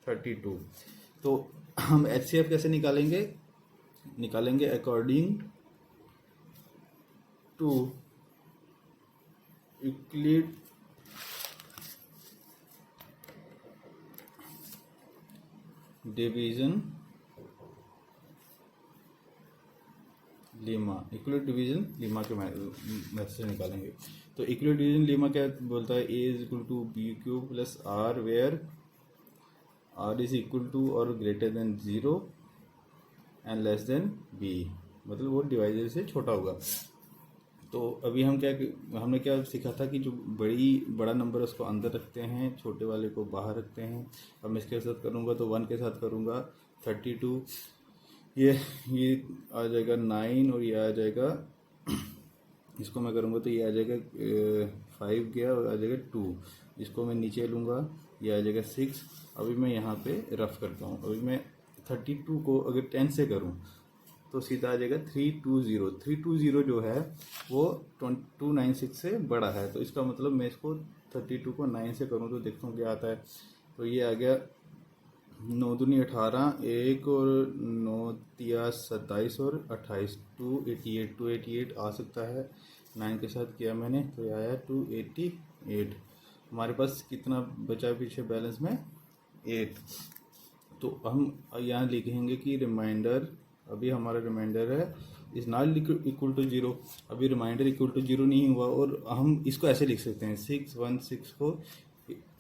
32। तो हम HCF कैसे निकालेंगे according to Euclid division lemma, Euclid division lemma के मेथड से निकालेंगे। तो इक्वलिट डिवीजन लीमा क्या बोलता है? A is equal to b cube plus are where are is equal to और greater than 0 and less than b, मतलब वो डिवाइजर से छोटा होगा। तो अभी हमने क्या सीखा था कि जो बड़ा नंबर है उसको अंदर रखते हैं, छोटे वाले को बाहर रखते हैं। अब मैं इसके साथ करूँगा तो 1 के साथ करूँगा 32, ये आ जाएगा 9 और ये आ जाएगा इसको मैं करूँगा तो ये आ जाएगा 5 गया और आ जाएगा 2। इसको मैं नीचे लूँगा, ये आ जाएगा 6। अभी मैं यहाँ पे रफ करता हूँ। अभी मैं 32 को अगर 10 से करूँ तो सीधा आ जाएगा 320। 320 जो है वो 296 से बड़ा है। तो इसका मतलब मैं इसको 32 को 9 से करूँ तो देखता हूँ क्या आता है। तो ये आ गया 9 दूनी 18, 1 और 9 तिया 27 और 28, 288 आ सकता है। 9 के साथ किया मैंने तो ये आया 288। हमारे पास कितना बचा पीछे बैलेंस में? 8। तो हम यहाँ लिखेंगे कि रिमाइंडर, अभी हमारा रिमाइंडर है इज नॉट इक्वल टू 0। अभी रिमाइंडर इक्वल टू 0 नहीं हुआ और हम इसको ऐसे लिख सकते हैं 616 को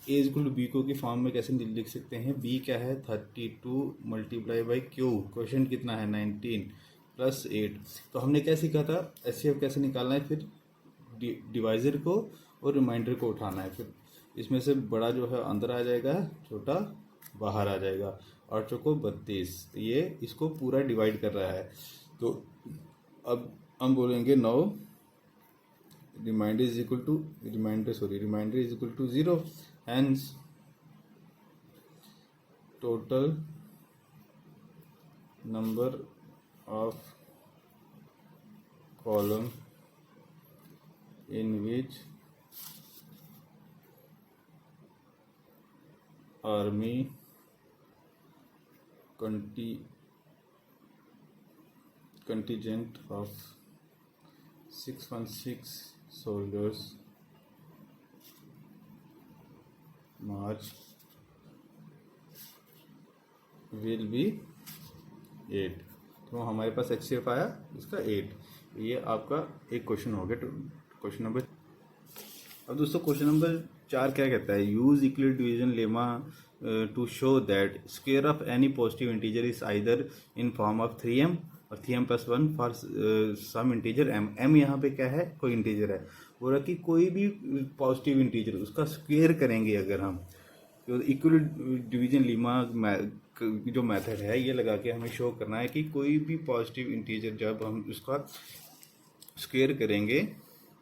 ए इक्वल टू बी को की फॉर्म में कैसे लिख सकते हैं? बी क्या है? 32 मल्टीप्लाई बाई क्यू, क्वेश्चन कितना है? 19 प्लस 8। तो हमने क्या सीखा था? HCF कैसे निकालना है, फिर डिवाइजर को और रिमाइंडर को उठाना है। फिर इसमें से बड़ा जो है अंदर आ जाएगा, छोटा बाहर आ जाएगा। 8 चौको 32, तो ये इसको पूरा डिवाइड कर रहा है। तो अब हम बोलेंगे now remainder is equal to 0, hence total number of column in which army contingent of 616 soldiers march will be 8। तो हमारे पास HCF आया इसका 8। ये आपका एक क्वेश्चन हो गया, क्वेश्चन नंबर। अब दोस्तों क्वेश्चन नंबर 4 क्या कहता है? Use Euclid division lemma to show that square of any positive integer is either in form of 3m और 3m+1 for some integer m। m यहाँ पे क्या है? कोई इंटीजर है। बोल रहा कि कोई भी पॉजिटिव इंटीजर उसका स्क्वायर करेंगे अगर हम, तो इक्वल डिवीजन लीमा जो मेथड है ये लगा के हमें शो करना है कि कोई भी पॉजिटिव इंटीजर जब हम उसका स्क्वायर करेंगे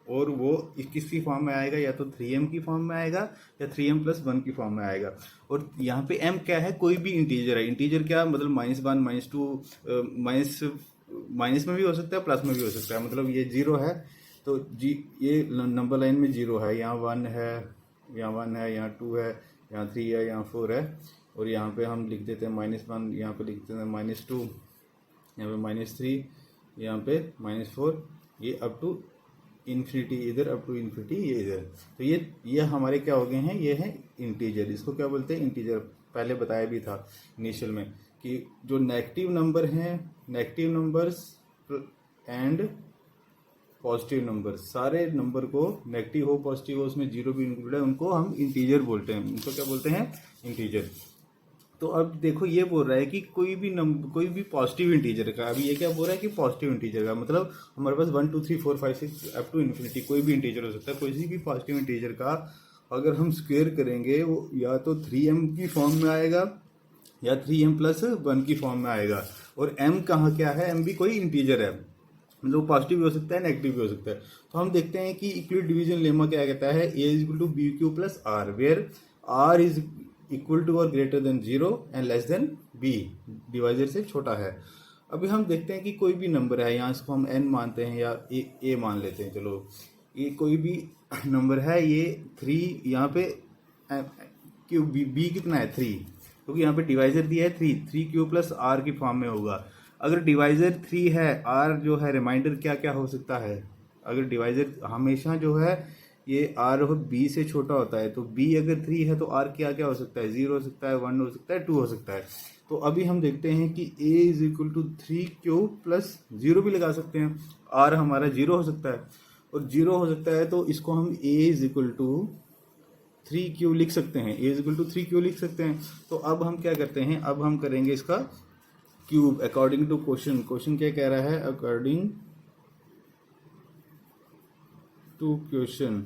और वो किसकी फॉर्म में आएगा? या तो 3m की फॉर्म में आएगा या 3m+1 की फॉर्म में आएगा। और यहाँ पे m क्या है? कोई भी इंटीजर है। इंटीजर क्या मतलब? -1 -2 माइनस में भी हो सकता है, प्लस में भी हो सकता है। मतलब ये 0 है तो ये नंबर लाइन में 0 है, यहाँ 1 है, यहाँ 2 है, यहाँ 3 है, यहाँ 4 है। और यहाँ पे हम लिख देते हैं -1, यहाँ पे लिख देते हैं -2, यहाँ पे -3, यहाँ पे -4, ये अप टू इन्फिनिटी इधर, अप टू इन्फिनिटी ये इधर। तो ये हमारे क्या हो गए हैं? ये है इंटीजर। इसको क्या बोलते हैं? इंटीजर। पहले बताया भी था इनिशियल में कि जो नेगेटिव नंबर हैं, negative numbers and positive number, सारे नंबर को नेगेटिव हो पॉजिटिव हो उसमें 0 भी इंक्लूड है, उनको हम इंटीजर बोलते हैं। उनको क्या बोलते हैं? इंटीजर। तो अब देखो ये बोल रहा है कि कोई भी पॉजिटिव इंटीजर का, अभी ये क्या बोल रहा है कि पॉजिटिव इंटीजर का मतलब हमारे पास 1 2 3 4 5 6 अप टू इन्फिनिटी कोई भी इंटीजर हो सकता है। कोई भी पॉजिटिव इंटीजर का अगर हम स्क्वायर करेंगे वो या तो 3m की फॉर्म में आएगा या 3m+1 की फॉर्म में आएगा। और m कहाँ क्या है? m भी कोई इंटीजर है, मतलब पॉजिटिव भी हो सकता है, नेगेटिव भी हो सकता है। तो हम देखते हैं कि इक्वलिट डिवीजन लेमा क्या कहता है? a is equal to B Q plus are where r is equal to और greater than 0 and less than b, divisor से छोटा है। अभी हम देखते हैं कि कोई भी नंबर है, यहाँ इसको हम n मानते हैं या a मान लेते हैं, चलो ये कोई भी नंबर है, ये 3 यहाँ पे क्यों b कितना है 3, क्योंकि यहाँ पे डिवाइजर दिया है 3 क्यू प्लस r की फॉर्म में होगा। अगर डिवाइजर 3 है, r जो है रिमाइंडर क्या क्या हो सकता है, अगर डिवाइजर हमेशा जो है ये r हो b से छोटा होता है, तो b अगर 3 है तो r क्या क्या हो सकता है, 0 हो सकता है, 1 हो सकता है, 2 हो सकता है। तो अभी हम देखते हैं कि a is equal to 3q plus 0 भी लगा सकते हैं, r हमारा 0 हो सकता है, और 0 हो सकता है तो इसको हम a is equal to 3q लिख सकते हैं, a is equal to 3q लिख सकते हैं। तो अब हम क्या करते हैं, अब हम करेंगे इसका क्यूब अकॉर्डिंग टू क्वेश्चन क्या कह रहा है, according to question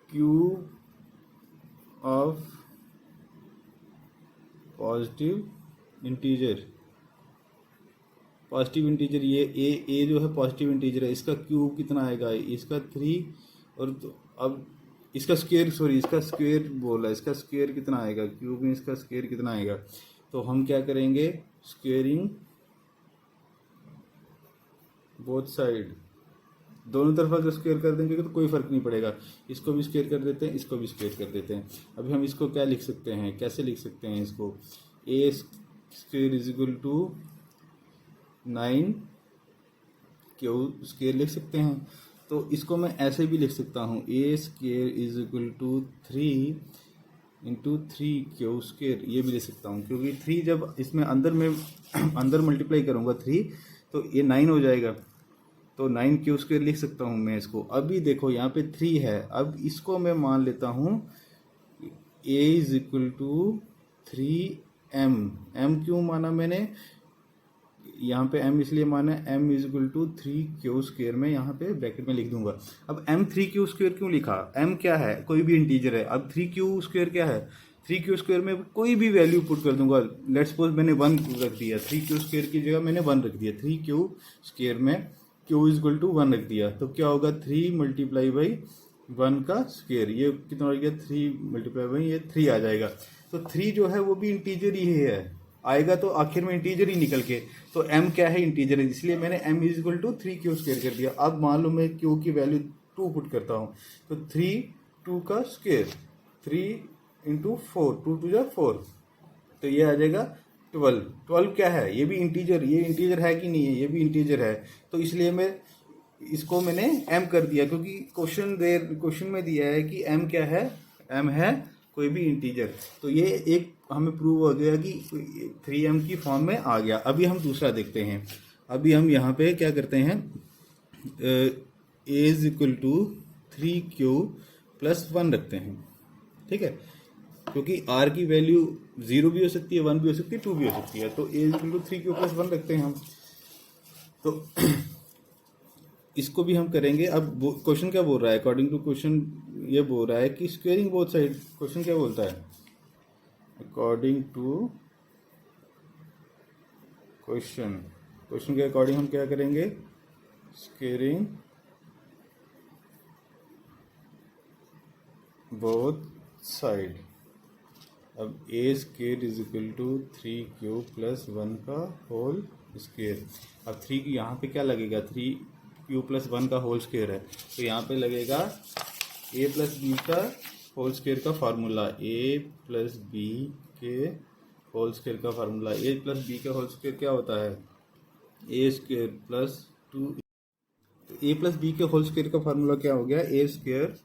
cube of positive integer, ये a जो है पॉजिटिव इंटीजर है, इसका क्यूब कितना आएगा, इसका 3, और तो अब इसका स्क्वायर बोला, इसका स्क्वायर कितना आएगा, क्यूब में इसका स्क्वायर कितना आएगा। तो हम क्या करेंगे, स्क्वेयरिंग बोथ साइड, दोनों तरफ अगर स्क्वायर कर देंगे तो कोई फर्क नहीं पड़ेगा, इसको भी स्क्वायर कर देते हैं, इसको भी स्क्वायर कर देते हैं। अभी हम इसको क्या लिख सकते हैं, कैसे लिख सकते हैं इसको, a square is equal to 9 q square लिख सकते हैं। तो इसको मैं ऐसे भी लिख सकता हूँ, a square is equal to 3 into 3 q square, ये भी लिख सकता हूँ, क्योंकि 3 जब इसमें अंदर मल्टीप्लाई करूँगा 3 तो ये 9 हो जाएगा, तो 9 क्यू स्क्वायर लिख सकता हूँ मैं इसको। अभी देखो यहाँ पे 3 है, अब इसको मैं मान लेता हूँ a is equal to 3m, m क्यों माना मैंने, यहाँ पे m इसलिए माना है, m is equal to 3q square में यहाँ पे ब्रैकेट में लिख दूंगा। अब m 3q स्क्वायर क्यों लिखा, m क्या है, कोई भी इंटीजर है। अब 3q स्क्वायर क्या है, 3q स्क्वायर में कोई भी वैल्यू पुट कर दूंगा, लेट्स सपोज मैंने 1 रख दिया, 3q स्क्वायर की जगह मैंने 1 रख दिया, 3q स्क्वायर में q इज इक्वल टू 1 रख दिया, तो क्या होगा 3 मल्टीप्लाई बाई 1 का स्क्वायर, ये कितना हो गया 3 मल्टीप्लाई बाई ये 3 आ जाएगा। तो 3 जो है वो भी इंटीजर ही है, आएगा तो आखिर में इंटीजर ही निकल के, तो m क्या है इंटीजर है, इसलिए मैंने m is equal to 3q square कर दिया। अब मान लो मैं q की वैल्यू 2 पुट करता हूँ, तो 2 का स्क्वायर 3 इंटू 4, 2 2 जा 4, तो ये आ जाएगा 12 क्या है, ये भी इंटीजर, ये इंटीजर है कि नहीं है, ये भी इंटीजर है, तो इसलिए मैं इसको मैंने m कर दिया, क्योंकि क्वेश्चन में दिया है कि m क्या है, m है कोई भी इंटीजर। तो ये एक हमें प्रूव हो गया कि 3m की फॉर्म में आ गया। अभी हम दूसरा देखते हैं, अभी हम यहाँ पे क्या करते हैं, a is equal to 3q plus 1 रखते हैं, ठीक है, क्योंकि r की वैल्यू 0 भी हो सकती है, 1 भी हो सकती है, 2 भी हो सकती है, तो a is equal to 3q plus 1 रखते हैं हम। तो इसको भी हम करेंगे। अब क्वेश्चन क्या बोल रहा है, अकॉर्डिंग टू क्वेश्चन ये बोल रहा है कि स्क्वेयरिंग बोथ साइड, क्वेश्चन क्या बोलता है, अकॉर्डिंग टू क्वेश्चन के अकॉर्डिंग हम क्या करेंगे, स्क्वेयरिंग बोथ साइड। अब a square is equal to 3q plus 1 का होल स्क्वेयर। अब 3 की यहाँ पे क्या लगेगा, 3q प्लस 1 का होल स्क्वेयर है, तो यहाँ पे लगेगा a प्लस बी का होल स्क्वेयर का फार्मूला, a प्लस बी के होल स्क्वेयर का फार्मूला, a प्लस बी का होल स्क्वेयर क्या होता है, a स्क्वेयर प्लस 2, तो a प्लस बी के होल स्क्वेयर का फार्मूला क्या हो गया, a square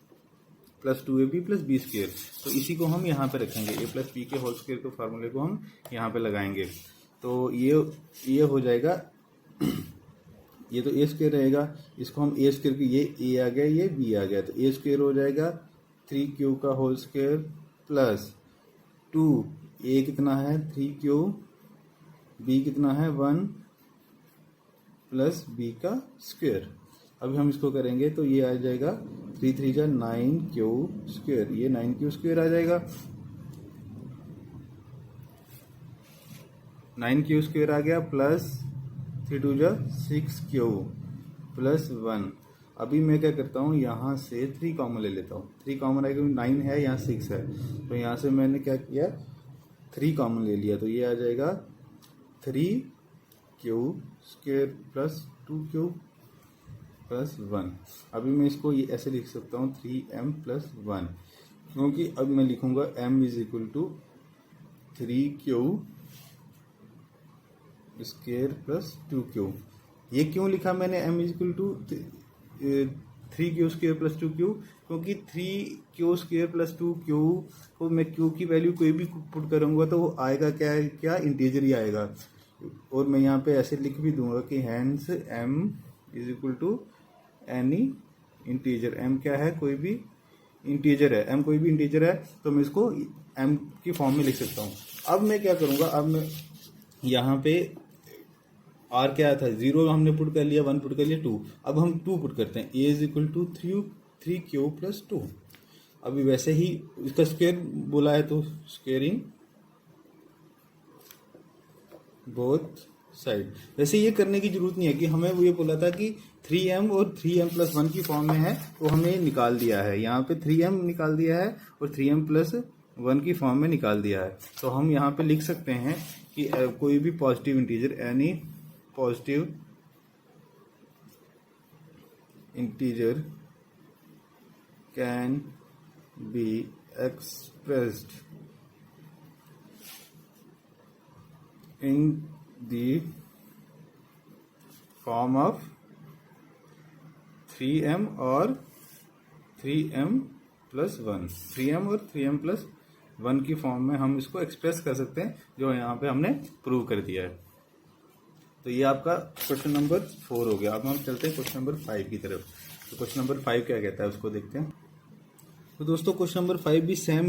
plus 2ab plus b square. तो इसी को हम यहाँ पे रखेंगे, a प्लस बी के होल स्क्वेयर के फार्मूले को हम यहाँ पे लगाएंगे, तो ये हो जाएगा, ये तो a स्क्वेयर रहेगा, इसको हम a स्क्वेयर की, ये a आ गया, ये b आ गया, तो a स्क्वेयर हो जाएगा 3q का होल स्क्वेयर प्लस 2, a कितना है 3q, b कितना है 1 प्लस b का स्क्वेयर। अभी हम इसको करेंगे तो ये आ जाएगा 3 3 जा 9q स्क्वेयर, ये 9q स्क्वेयर आ जाएगा, 9q स्क्वेयर आ गया, प्लस 3 2 जा 6q प्लस 1। अभी मैं क्या करता हूँ, यहाँ से 3 कॉमन ले लेता हूँ, 3 कॉमन आएगा, 9 है यहाँ 6 है, तो यहाँ से मैंने क्या किया 3 कॉमन ले लिया, तो ये आ जाएगा 3q square plus 2q plus 1। अभी मैं इसको ये ऐसे लिख सकता हूँ 3m प्लस 1, क्योंकि अब मैं लिखूंगा m is equal to 3q square plus 2q। ये क्यों लिखा मैंने m is equal to 3q square plus 2q? क्योंकि 3q स्क्वायर प्लस 2q को मैं q की वैल्यू कोई भी पुट करूंगा तो वो आएगा क्या इंटीजर ही आएगा। और मैं यहाँ पे ऐसे लिख भी दूंगा कि hence m is equal to any integer. m क्या है? कोई भी इंटीजर है। m कोई भी इंटीजर है तो मैं इसको m की फॉर्म में लिख सकता हूँ। अब मैं क्या करूँगा, अब मैं यहाँ पे r क्या था? 0 हमने पुट कर लिया, 1 पुट कर लिया, 2। अब हम 2 पुट करते हैं। a is equal to 3q plus 2। अभी वैसे ही इसका स्क्वायर बोला है तो स्क्वेयरिंग बोथ साइड। वैसे ये करने की जरूरत नहीं है कि हमें वो ये बोला था कि 3m और 3m प्लस 1 की फॉर्म में है तो हमने निकाल दिया है। यहाँ पे 3m निकाल दिया है और 3m प्लस 1 की फॉर्म में निकाल दिया है। तो हम यहाँ पे लिख सकते हैं कि कोई भी positive integer, any positive integer can be expressed in the form of 3m और 3m प्लस 1। 3m और 3m प्लस 1 की फॉर्म में हम इसको एक्सप्रेस कर सकते हैं, जो यहाँ पे हमने प्रूव कर दिया है। तो ये आपका क्वेश्चन नंबर 4 हो गया। अब हम चलते हैं क्वेश्चन नंबर 5 की तरफ। तो क्वेश्चन नंबर 5 क्या कहता है उसको देखते हैं। तो दोस्तों क्वेश्चन नंबर 5 भी सेम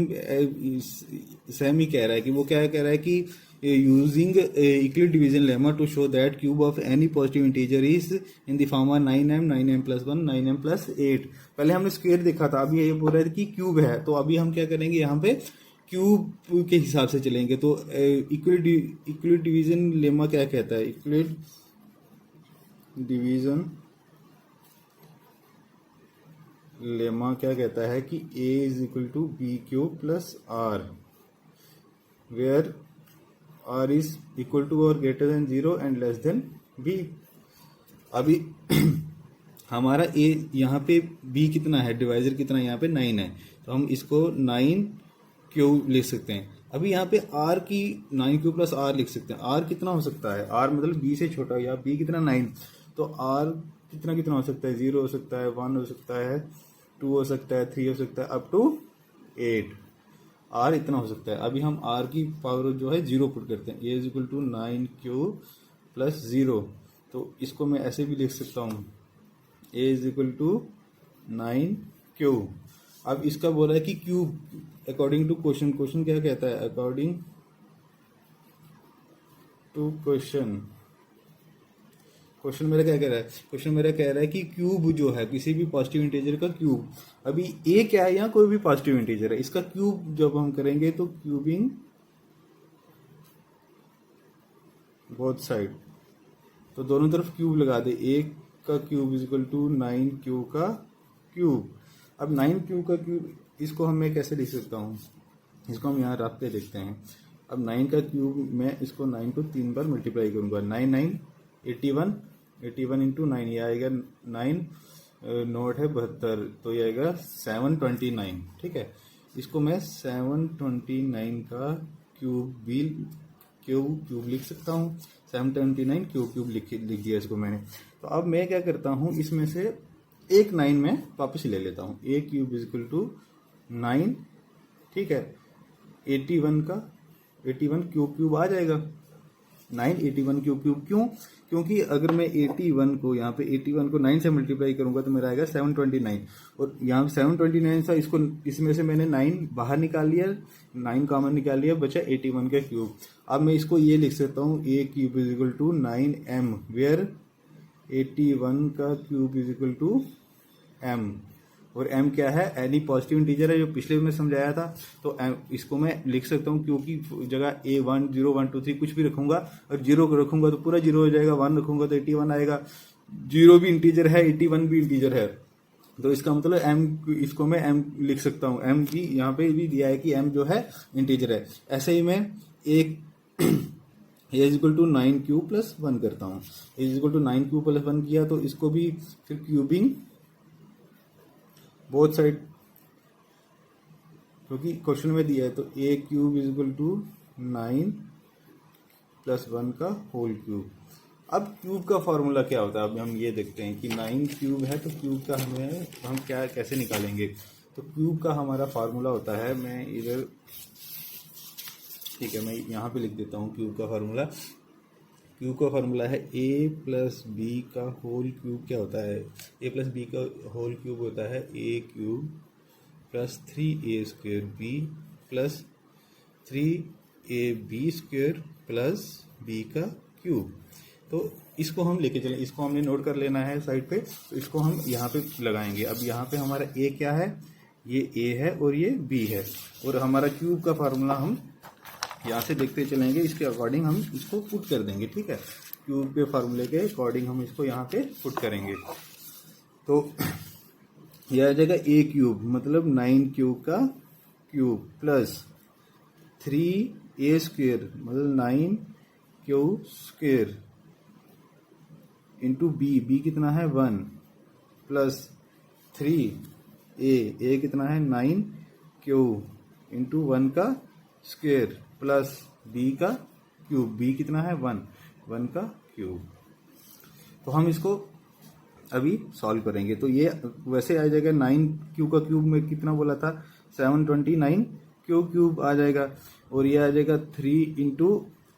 ही कह रहा है कि वो क्या कह रहा है कि using equal division lemma to show that cube of any positive integer is in the form of 9m plus 1 9m plus 8। पहले हमने स्क्वायर देखा था, अभी ये बोल रहा है कि क्यूब है। तो अभी हम क्या करेंगे, यहाँ पे क्यूब के हिसाब से चलेंगे। तो इक्वल डिवीजन लेमा क्या कहता है? इक्वल डिवीजन लेमा क्या कहता है कि a is equal to b cube plus are, where r is equal to और greater than 0 and less than b। अभी हमारा a यहाँ पे b कितना है, डिवाइजर कितना है, यहाँ पे 9 है। तो हम इसको 9 क्यूब लिख सकते हैं। अभी यहाँ पे r की 9 क्यूब प्लस r लिख सकते हैं। r कितना हो सकता है? r मतलब b से छोटा, या b कितना 9। तो r कितना हो सकता है? 0 हो सकता है, 1 हो सकता है, 2 हो सकता है, 3 हो सकता है, अप टू 8। r इतना हो सकता है। अभी हम r की पावर जो है 0 पुट करते हैं। a is equal to 9 cube plus 0। तो इसको मैं ऐसे भी लिख सकता हूँ, a is equal to 9 cube. अब इसका बोला है कि क्यूब अकॉर्डिंग टू क्वेश्चन क्या कहता है? अकॉर्डिंग टू क्वेश्चन मेरा क्या कह रहा है? क्वेश्चन मेरा कह रहा है कि क्यूब जो है किसी भी पॉजिटिव इंटीजर का क्यूब, अभी a क्या है, यहाँ कोई भी पॉजिटिव इंटीजर है, इसका क्यूब जब हम करेंगे तो क्यूबिंग बोथ साइड, तो दोनों तरफ क्यूब लगा दे। a का cube is equal to 9q का क्यूब। अब 9q का क्यूब, इसको हम मैं कैसे लिख सकता हूँ? इसको हम यहाँ रख के देखते हैं। अब 9 का क्यूब, मैं इसको 9 को 3 बार मल्टीप्लाई करूंगा। 9 9 81 इंटू 9, ये आएगा 9 नोट है 72, तो ये आएगा 729। ठीक है, इसको मैं 729 का क्यूब लिख सकता हूँ। 729 क्यूब लिख दिया इसको मैंने। तो अब मैं क्या करता हूँ, इसमें से एक 9 में वापस ले लेता हूँ। a cube is equal to 9। ठीक है, 81 क्यूब आ जाएगा। 981 क्यूब क्यों? क्योंकि अगर मैं 81 को यहाँ पे 81 को 9 से मल्टीप्लाई करूंगा तो मेरा आएगा 729, और यहाँ पे 729 था, इसको इसमें से मैंने 9 बाहर निकाल लिया, 9 कॉमन निकाल लिया, बचा 81 का क्यूब। अब मैं इसको ये लिख सकता हूँ, a cube is equal to 9m, where 81 का cube is equal to m, और m क्या है? एनी पॉजिटिव इंटीजर है, जो पिछले में समझाया था। तो इसको मैं लिख सकता हूँ, क्योंकि जगह a 1 0 1 2 3 कुछ भी रखूंगा, और 0 को रखूंगा तो पूरा 0 हो जाएगा, 1 रखूंगा तो 81 आएगा। 0 भी इंटीजर है, 81 भी इंटीजर है, तो इसका मतलब m, इसको मैं m लिख सकता हूँ। m की यहाँ पे भी दिया है कि m जो है इंटीजर है। ऐसे ही मैं एक a is equal to 9 cube plus 1 करता हूँ। A is equal to 9 cube plus 1 किया तो इसको भी फिर क्यूबिंग बोथ साइड, क्योंकि क्वेश्चन में दिया है, तो a cube is equal to 9 plus 1 का होल क्यूब। अब क्यूब का फॉर्मूला क्या होता है, अब हम ये देखते हैं कि 9 क्यूब है तो क्यूब का हम क्या कैसे निकालेंगे। तो क्यूब का हमारा फार्मूला होता है, मैं इधर, ठीक है, मैं यहाँ पे लिख देता हूँ क्यूब का फार्मूला। क्यूब का फार्मूला है ए प्लस बी का होल क्यूब। क्या होता है, ए प्लस बी का होल क्यूब होता है a cube plus 3a² b plus 3ab² plus b का क्यूब। तो इसको हम लेके चलें, इसको हमने नोट कर लेना है साइड पे, तो इसको हम यहाँ पे लगाएंगे। अब यहाँ पे हमारा ए क्या है, ये ए है और ये बी है, और हमारा क्यूब का फार्मूला हम यहाँ से देखते चलेंगे, इसके अकॉर्डिंग हम इसको पुट कर देंगे। ठीक है, क्यूब के फार्मूले के अकॉर्डिंग हम इसको यहाँ पे पुट करेंगे। तो यह आ जाएगा ए क्यूब मतलब 9 क्यूब का क्यूब प्लस 3a² मतलब 9 क्यूब स्क्वेयर इंटू बी कितना है 1 प्लस 3a कितना है 9 क्यूब इंटू 1 का स्क्वेयर प्लस बी का क्यूब, बी कितना है 1 का क्यूब। तो हम इसको अभी सॉल्व करेंगे। तो ये वैसे आ जाएगा 9 क्यूब का क्यूब में कितना बोला था 729 क्यूब आ जाएगा, और ये आ जाएगा 3 इंटू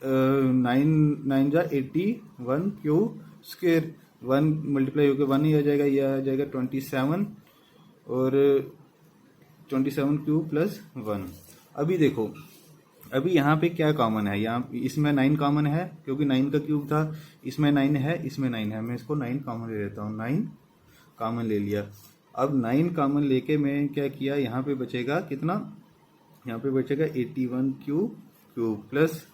9 जा 81 क्यूब स्क्वेयर, 1 मल्टीप्लाई होकर 1 ही आ जाएगा, ये आ जाएगा 27 और 27 क्यूब प्लस 1। अभी देखो, अभी यहाँ पे क्या कॉमन है, यहाँ इसमें 9 कॉमन है क्योंकि 9 का क्यूब था, इसमें 9 है, इसमें 9 है, मैं इसको 9 कॉमन ले लेता हूँ, 9 कॉमन ले लिया। अब 9 कॉमन लेके मैं क्या किया, यहाँ पे बचेगा कितना, यहाँ पे बचेगा 81 क्यूब प्लस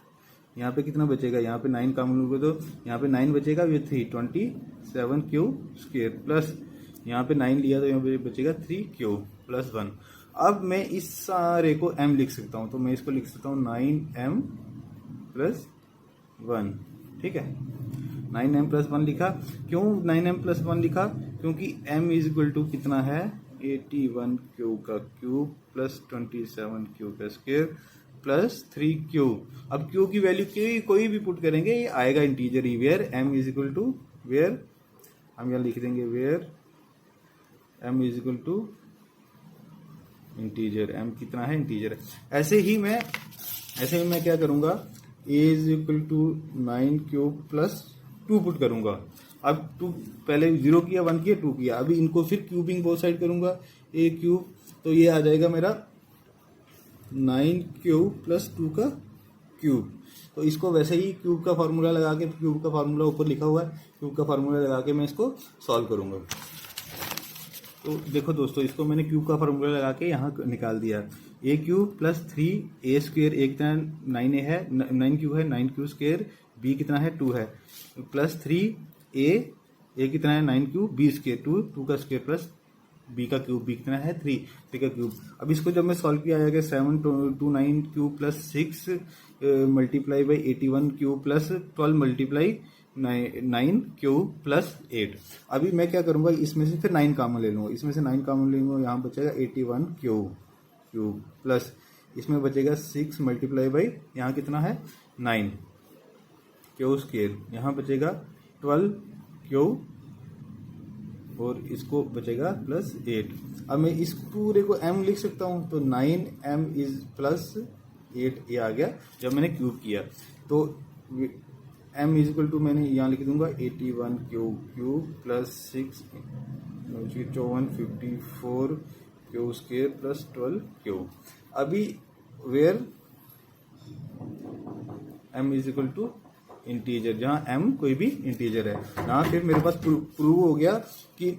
यहाँ पे कितना बचेगा, यहाँ पे 9 कॉमन लूँगा तो यहाँ पे 9 बचेगा विथ 27 क्यूब स्क्वेयर प्लस यहाँ पे 9 लिया तो यहाँ पे बचेगा 3 क्यूब प्लस 1। अब मैं इस सारे को m लिख सकता हूँ, तो मैं इसको लिख सकता हूँ 9m प्लस 1। ठीक है, 9m प्लस 1 लिखा। क्यों 9m प्लस 1 लिखा, क्योंकि m इज इक्वल टू कितना है 81 क्यूब का क्यूब प्लस 27 क्यूब का स्क्वायर प्लस 3 क्यूब। अब क्यू की वैल्यू कोई भी पुट करेंगे ये आएगा इंटीजर ही, where m is equal to, where हम यहाँ लिख देंगे where m is equal to integer, m कितना है इंटीजर है। ऐसे ही मैं क्या करूंगा, a is equal to 9 cube plus 2 put करूंगा। अब 2 पहले 0 किया 1 किया 2 किया, अभी इनको फिर क्यूबिंग बोथ साइड करूंगा, a क्यूब, तो ये आ जाएगा मेरा 9 क्यूब प्लस 2 का क्यूब। तो इसको वैसे ही क्यूब का फार्मूला लगा के, क्यूब का फार्मूला ऊपर लिखा हुआ है, क्यूब का फार्मूला लगा के मैं इसको सॉल्व करूंगा। तो देखो दोस्तों, इसको मैंने क्यूब का फार्मूला लगा के यहाँ निकाल दिया, ए क्यूब प्लस 3a² ए कितना 9a है, 9 क्यूब है 9 क्यूब स्क्वेयर, बी कितना है 2 है प्लस 3a कितना है 9 क्यूब बी स्क्वेयर 2 का स्क्वेयर प्लस बी का क्यूब, बी कितना है 3 का क्यूब। अब इसको जब मैं सॉल्व किया जाएगा 729 cube plus 6 multiply by 81 cube plus 12 multiply 9 cube plus 8। अभी मैं क्या करूंगा, इसमें से फिर 9 कॉमन ले लूंगा, इसमें से 9 कॉमन ले लूंगा, यहाँ बचेगा 81 क्यूब प्लस इसमें बचेगा 6 मल्टीप्लाई बाई यहाँ कितना है 9 क्यूब स्क्वायर, यहाँ बचेगा 12 क्यूब और इसको बचेगा प्लस 8। अब मैं इस पूरे को m लिख सकता हूँ, तो 9m इज प्लस 8 ये आ गया जब मैंने क्यूब किया। तो m इज इक्वल टू मैंने यहाँ लिख दूंगा 81 cube plus 6 154 cube square plus 12 cube. अभी where m is equal to integer, जहाँ m कोई भी इंटीजर है। यहाँ फिर मेरे पास प्रूव हो गया कि,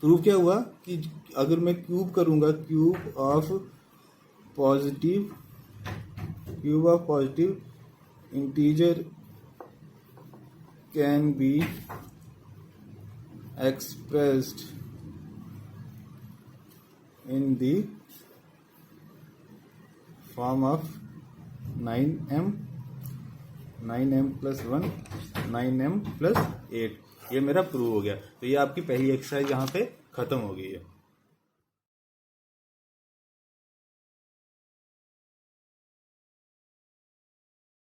प्रूव क्या हुआ कि अगर मैं क्यूब करूंगा, cube of positive integer can be expressed in the form of 9m 9m+1 9m+8, ये मेरा प्रूव हो गया। तो ये आपकी पहली एक्सरसाइज यहाँ पे खत्म हो गई है।